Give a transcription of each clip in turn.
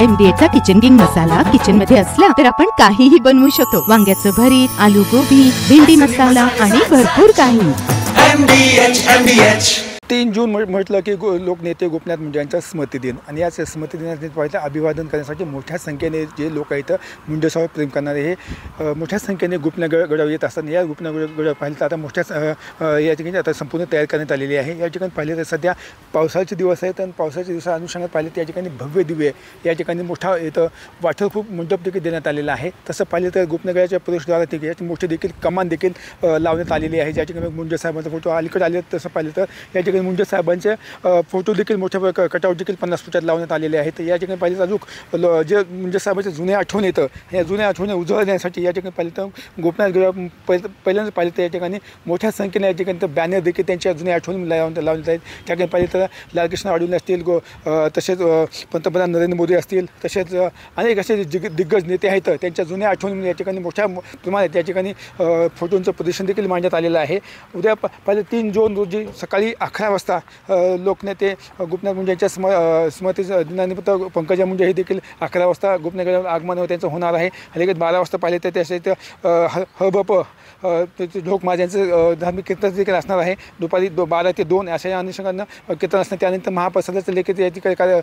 MDHचा kitchen king मसाला kitchen मध्ये असला तर आपण काहीही बनवू शकतो। वांग्याचं भरीत, आलू गोबी, भेंडी मसाला आणि भरपूर काही। MDH 3 जून म्हटलं की लोकनेते गोपीनाथ मुंडे यांचा स्मृती दिन आणि याच स्मृती दिनानिमित्त अभिवादन करण्यासाठी मोठ्या संख्येने जे लोक आहेत मुंडेसाहेब प्रेम करणारे हे मोठ्या संख्येने गोपीनाथ गडावर येत असतात। या गोपीनाथ गडावर पाहिलं तर आता मोठ्या या ठिकाणी आता संपूर्ण तयार करण्यात आलेली आहे। या ठिकाणी पाहिलं तर सध्या पावसाळ्याचे दिवस आहेत आणि पावसाळ्याच्या दिवसा अनुषंगात पाहिलं तर या ठिकाणी भव्य दिव्य या ठिकाणी मोठा इथं वाटर खूप मंडप देखील देण्यात आलेला आहे। तसं पाहिलं तर गोपीनाथ गडाच्या प्रवेशद्वारात देखील याची मोठी देखील कमान देखील लावण्यात आलेली आहे। ज्या ठिकाणी मुंडे साहेबांचा फोटो अलीकडे आले तसं पाहिलं तर या ठिकाणी मुंडे साहेबांचे फोटो देखील मोठ्या कटआउट देखील 50 फुटात लावण्यात आलेले आहेत। या ठिकाणी पाहिलं अजून जे मुंडे साहेबांचे जुने आठवण येतं या जुन्या आठवणी उजळण्यासाठी या ठिकाणी पाहिलं तर गोपीनाथ गडावर पहिल्यांदा पाहिलं तर या ठिकाणी मोठ्या संख्येने या ठिकाणी तर बॅनर देखील त्यांच्या जुन्या आठवणी लावण्यात आहेत। त्या ठिकाणी पाहिलं तर लालकृष्ण अडवाणी असतील तसेच पंतप्रधान नरेंद्र मोदी असतील तसेच अनेक असे दिग्गज नेते आहेत त्यांच्या जुन्या आठवणी या ठिकाणी मोठ्या प्रमाणात या ठिकाणी फोटोंचं प्रदर्शन देखील मांडण्यात आलेलं आहे। उद्या पाहिलं 3 जून रोजी सकाळी 11 वाजता लोकनेते गोपीनाथ मुंडे यांच्या स्मृती दिनानिमित्त पंकजा मुंडे हे देखील 11 वाजता गोपीनाथ गडावर आगमन त्यांचं होणार आहे। लगेच 12 वाजता पाहिले तर त्याचे हबप लोक माझ्यांचं धार्मिक कीर्तन देखील असणार आहे। दुपारी 12 ते 2 अशा अनुषंगानं कीर्तन असणार। त्यानंतर महाप्रसादाचं लेखित या ठिकाणी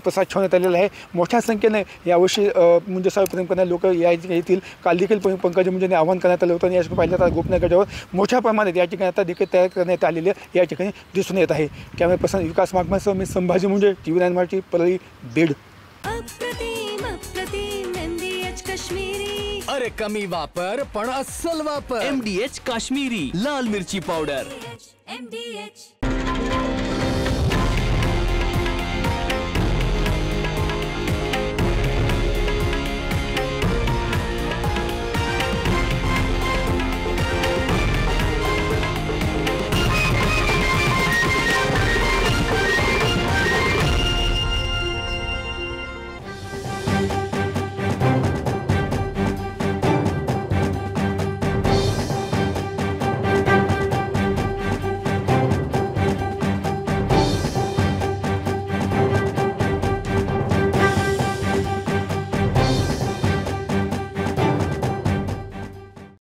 प्रसाद ठेवण्यात आलेला आहे। मोठ्या संख्येने यावर्षी मुंडे साहेब प्रेम करणारे लोक येतील। काल देखील पंकजा मुंडेंनी आवाहन करण्यात आलं होतं आणि यासाठी पाहिलं तर गोपीनाथ गडावर मोठ्या प्रमाणात या ठिकाणी आता देखील तयार करण्यात आलेले या ठिकाणी दिसून येत आहे। कॅमेरा पर्सन विकास मागमासह मी संभाजी मुंडे, TV9 मराठी, परळी, बीड। अरे कमी वापर पण अस्सल वापर MDH काश्मीरी लाल मिरची पावडर। MDH